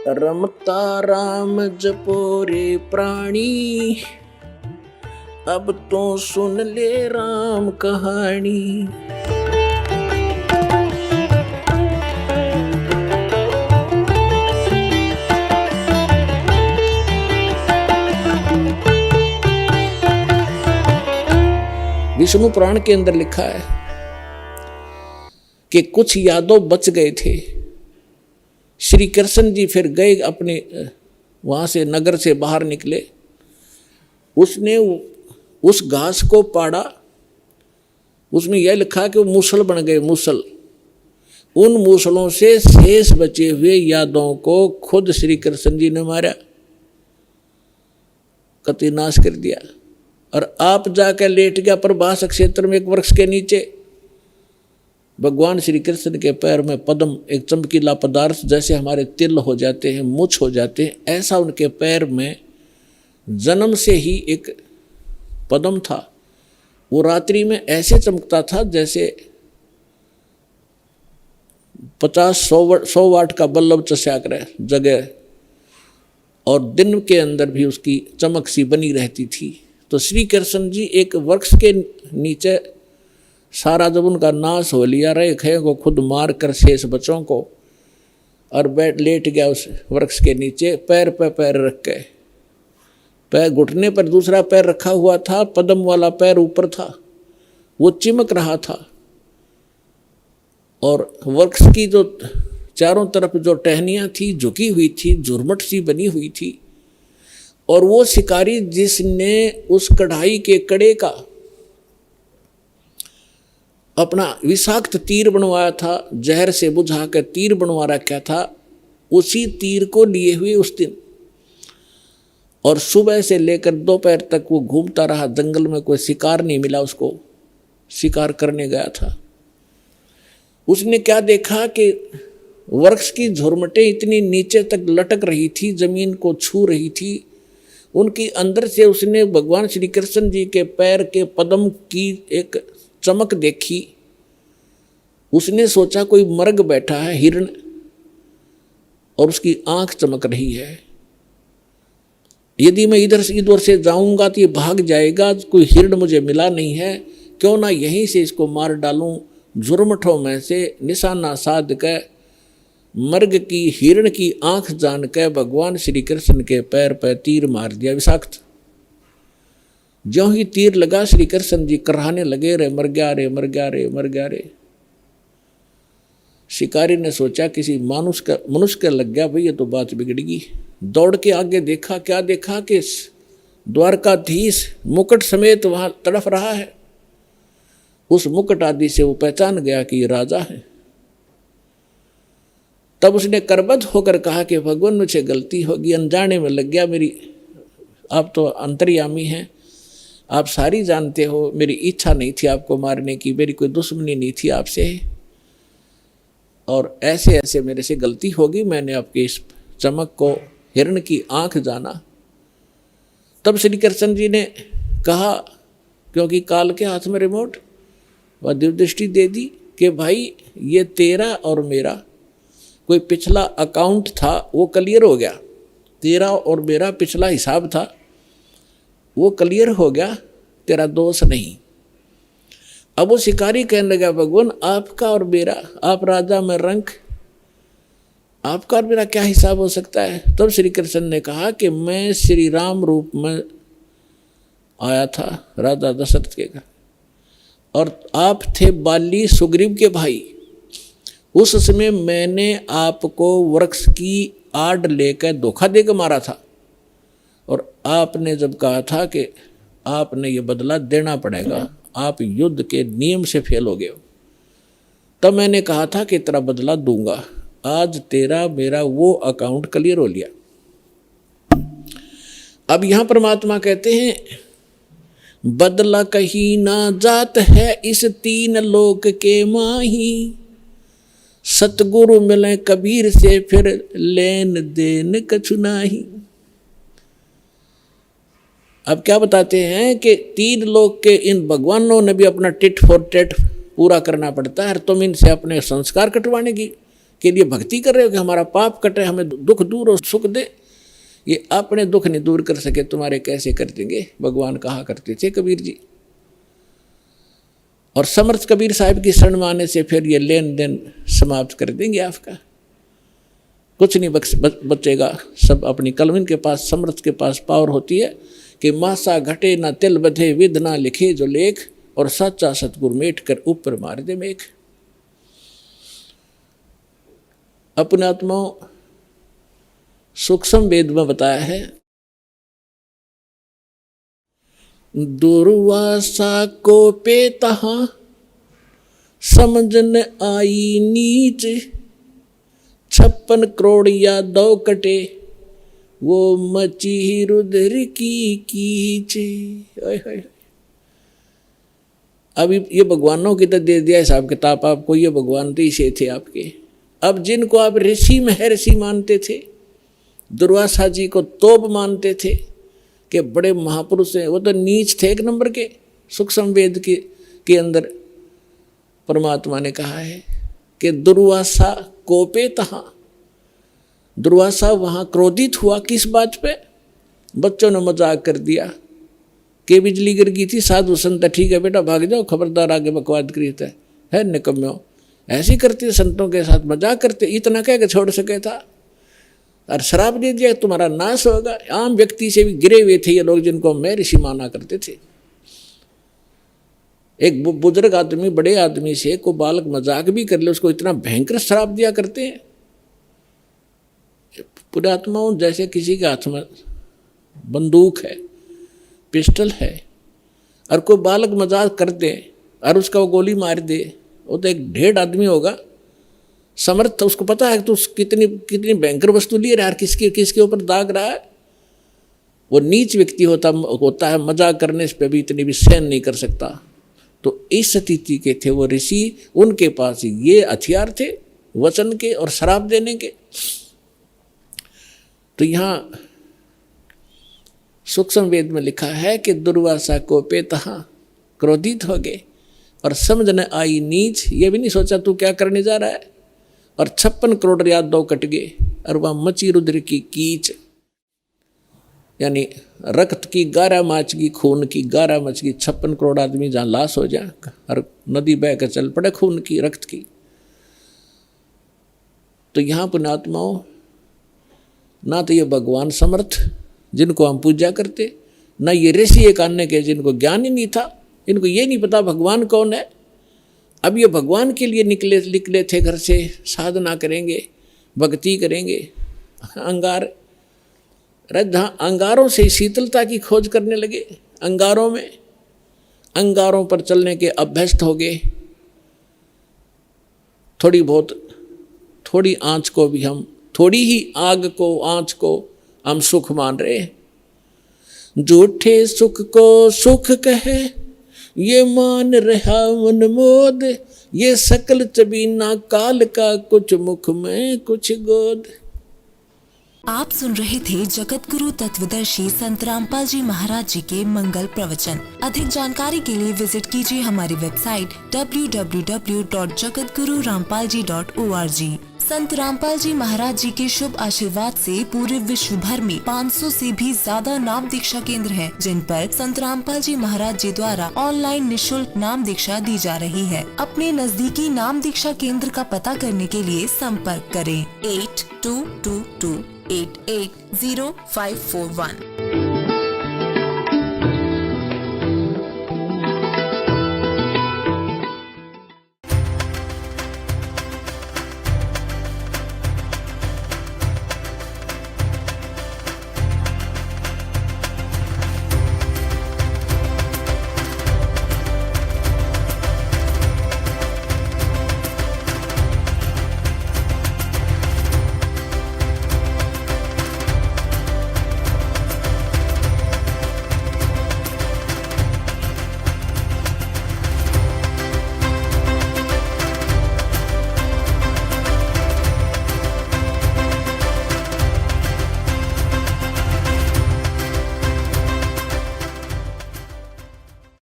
रमता राम जपो रे प्राणी, अब तो सुन ले राम कहानी। विष्णु पुराण के अंदर लिखा है कि कुछ यादव बच गए थे। श्री कृष्ण जी फिर गए अपने वहां से, नगर से बाहर निकले। उसने उस घास को पाड़ा, उसमें यह लिखा कि वो मूसल बन गए, मूसल। उन मूसलों से शेष बचे हुए यादवों को खुद श्री कृष्ण जी ने मारा, कति नाश कर दिया। और आप जाकर लेट गया प्रभास क्षेत्र में एक वृक्ष के नीचे। भगवान श्री कृष्ण के पैर में पद्म, एक चमकीला पदार्थ, जैसे हमारे तिल हो जाते हैं, मुछ हो जाते हैं, ऐसा उनके पैर में जन्म से ही एक पद्म था। वो रात्रि में ऐसे चमकता था जैसे 50-100 वाट का बल्ब चस्या करे जगह, और दिन के अंदर भी उसकी चमक सी बनी रहती थी। तो श्री कृष्ण जी एक वृक्ष के नीचे, सारा जब उनका नाश हो लिया, रेखे को खुद मार कर शेष बच्चों को, और बैठ लेट गया उस वृक्ष के नीचे, पैर पे पैर रख के। पैर घुटने पर दूसरा पैर रखा हुआ था, पद्म वाला पैर ऊपर था, वो चिमक रहा था। और वृक्ष की जो चारों तरफ जो टहनियाँ थी झुकी हुई थी, झुरमट सी बनी हुई थी। और वो शिकारी जिसने उस कढ़ाई के कड़े का अपना विषाक्त तीर बनवाया था, जहर से बुझा कर तीर बनवा रखा था, उसी तीर को लिए हुए उस दिन, और सुबह से लेकर दोपहर तक वो घूमता रहा जंगल में। कोई शिकार नहीं मिला उसको, शिकार करने गया था। उसने क्या देखा कि वृक्ष की झुरमटें इतनी नीचे तक लटक रही थी, जमीन को छू रही थी। उनकी अंदर से उसने भगवान श्री कृष्ण जी के पैर के पद्म की एक चमक देखी। उसने सोचा कोई मर्ग बैठा है, हिरण, और उसकी आंख चमक रही है। यदि मैं इधर से उधर से जाऊंगा तो ये भाग जाएगा, कोई हिरण मुझे मिला नहीं है, क्यों ना यहीं से इसको मार डालूं। झुरमठों में से निशाना साध कर मर्ग की हिरण की आंख जान कर भगवान श्री कृष्ण के पैर पर तीर मार दिया विषाक्त। ज्यों ही तीर लगा, श्री कृष्ण जी कराहने लगे, रे मर गया रे, मर गया रे, मर गया रे। शिकारी ने सोचा किसी मनुष्य का लग गया, भाई ये तो बात बिगड़गी। दौड़ के आगे देखा, क्या देखा कि द्वारकाधीश मुकुट समेत वहां तड़फ रहा है। उस मुकुट आदि से वो पहचान गया कि ये राजा है। तब उसने करबद्ध होकर कहा कि भगवान मुझे गलती होगी, अनजाने में लग गया मेरी, आप तो अंतर्यामी हैं, आप सारी जानते हो, मेरी इच्छा नहीं थी आपको मारने की, मेरी कोई दुश्मनी नहीं थी आपसे, और ऐसे ऐसे मेरे से गलती होगी, मैंने आपके इस चमक को हिरण की आंख जाना। तब श्री कृष्ण जी ने कहा, क्योंकि काल के हाथ में रिमोट, वह दिव्यदृष्टि दे दी कि भाई ये तेरा और मेरा कोई पिछला अकाउंट था, वो क्लियर हो गया। तेरा और मेरा पिछला हिसाब था, वो क्लियर हो गया, तेरा दोष नहीं। अब वो शिकारी कहने लगा, भगवान आपका और मेरा, आप राजा में रंक, आपका और मेरा क्या हिसाब हो सकता है। तब श्री कृष्ण ने कहा कि मैं श्री राम रूप में आया था राजा दशरथ के घर, और आप थे बाली सुग्रीव के भाई। उस समय मैंने आपको वृक्ष की आड़ लेकर धोखा देकर मारा था, और आपने जब कहा था कि आपने ये बदला देना पड़ेगा, आप युद्ध के नियम से फेल हो गए हो, तब मैंने कहा था कि तेरा बदला दूंगा। आज तेरा मेरा वो अकाउंट क्लियर हो लिया। अब यहां परमात्मा कहते हैं, बदला कहीं ना जात है इस तीन लोक के माही, सतगुरु मिले कबीर से फिर लेन देन कछु नाही। अब क्या बताते हैं कि तीन लोग के इन भगवानों ने भी अपना टिट फॉर टेट पूरा करना पड़ता है। तुम इनसे अपने संस्कार कटवाने की के लिए भक्ति कर रहे हो कि हमारा पाप कटे, हमें दुख दूर और सुख दे। ये अपने दुख नहीं दूर कर सके तुम्हारे कैसे कर देंगे, भगवान कहा करते थे कबीर जी। और समर्थ कबीर साहब की शरण में आने से फिर ये लेन देन समाप्त कर देंगे आपका, कुछ नहीं बचेगा, सब अपनी कलम। इनके पास, समर्थ के पास पावर होती है कि मासा घटे ना तिल बधे, विद ना लिखे जो लेख, और सच्चा सतगुर मेट कर ऊपर मार दे मेघ। अपने आत्माओं सूक्ष्म वेद में बताया है, दुर्वासा को पे तहां समझन आई नीच, 56 करोड़ या 2 कटे वो मची रुद्र की कीच। अब ये भगवानों की तो दे दिया हिसाब किताब आपको, ये भगवान तो इसे थे आपके। अब जिनको आप ऋषि महर्षि मानते थे, दुर्वासा जी को तोप मानते थे कि बड़े महापुरुष हैं, वो तो नीच थे एक नंबर के। सूक्ष्म वेद के अंदर परमात्मा ने कहा है कि दुर्वासा कोपे तहां, दुर्वासा वहाँ क्रोधित हुआ। किस बात पे? बच्चों ने मजाक कर दिया कि बिजली गिर गई थी, साधु संत ठीक है बेटा भाग जाओ, खबरदार आगे बकवाद करी है निकम्यो, ऐसे करते संतों के साथ मजाक करते, इतना कह के छोड़ सके था। और शराब दे दिया तुम्हारा नाश होगा। आम व्यक्ति से भी गिरे हुए थे ये लोग, जिनको मैं ऋषि माना करते थे। एक बुजुर्ग आदमी, बड़े आदमी से को बालक मजाक भी कर ले, उसको इतना भयंकर शराब दिया करते हैं। पुरात्माओं, जैसे किसी के हाथ में बंदूक है, पिस्टल है, और कोई बालक मजाक कर दे और उसका वो गोली मार दे, वो तो एक ढेर आदमी होगा समर्थ, उसको पता है तो कितनी भयंकर वस्तु लिए रहा है, किसके ऊपर दाग रहा है। वो नीच व्यक्ति होता है, मजाक करने पे भी इतनी भी सहन नहीं कर सकता। तो इस स्थिति के थे वो ऋषि, उनके पास ये हथियार थे वचन के और शराब देने के। तो यहाँ सूक्ष्म वेद में लिखा है कि दुर्वासा को पे तहां क्रोधित हो गए और समझ न आई नीच, ये भी नहीं सोचा तू क्या करने जा रहा है। और 56 करोड़ या 2 कट गए और वह मची रुद्र की कीच, यानी रक्त की गारा मच गई, खून की गारा मच गई। 56 करोड़ आदमी जहाँ लाश हो जाए और नदी बह कर चल पड़े खून की, रक्त की। तो यहाँ पुण्यात्माओं, ना तो ये भगवान समर्थ जिनको हम पूजा करते, ना ये ऋषि एक अन्य के जिनको ज्ञान ही नहीं था, इनको ये नहीं पता भगवान कौन है। अब ये भगवान के लिए निकले थे घर से, साधना करेंगे, भक्ति करेंगे। अंगार, जहाँ अंगारों से शीतलता की खोज करने लगे, अंगारों पर चलने के अभ्यस्त हो गए। थोड़ी आँच को भी हम, थोड़ी ही आग को, आँच को हम सुख मान रहे हैं। झूठे सुख को सुख कहे ये मान रहा मन मोद, ये सकल चबीना काल का, कुछ मुख में कुछ गोद। आप सुन रहे थे जगत गुरु तत्वदर्शी संत रामपाल जी महाराज जी के मंगल प्रवचन। अधिक जानकारी के लिए विजिट कीजिए हमारी वेबसाइट www.jagatgururampalji.org। संत रामपाल जी महाराज जी के शुभ आशीर्वाद से पूरे विश्व भर में 500 से भी ज्यादा नाम दीक्षा केंद्र हैं, जिन पर संत रामपाल जी महाराज जी द्वारा ऑनलाइन निशुल्क नाम दीक्षा दी जा रही है। अपने नजदीकी नाम दीक्षा केंद्र का पता करने के लिए संपर्क करें 8222880541।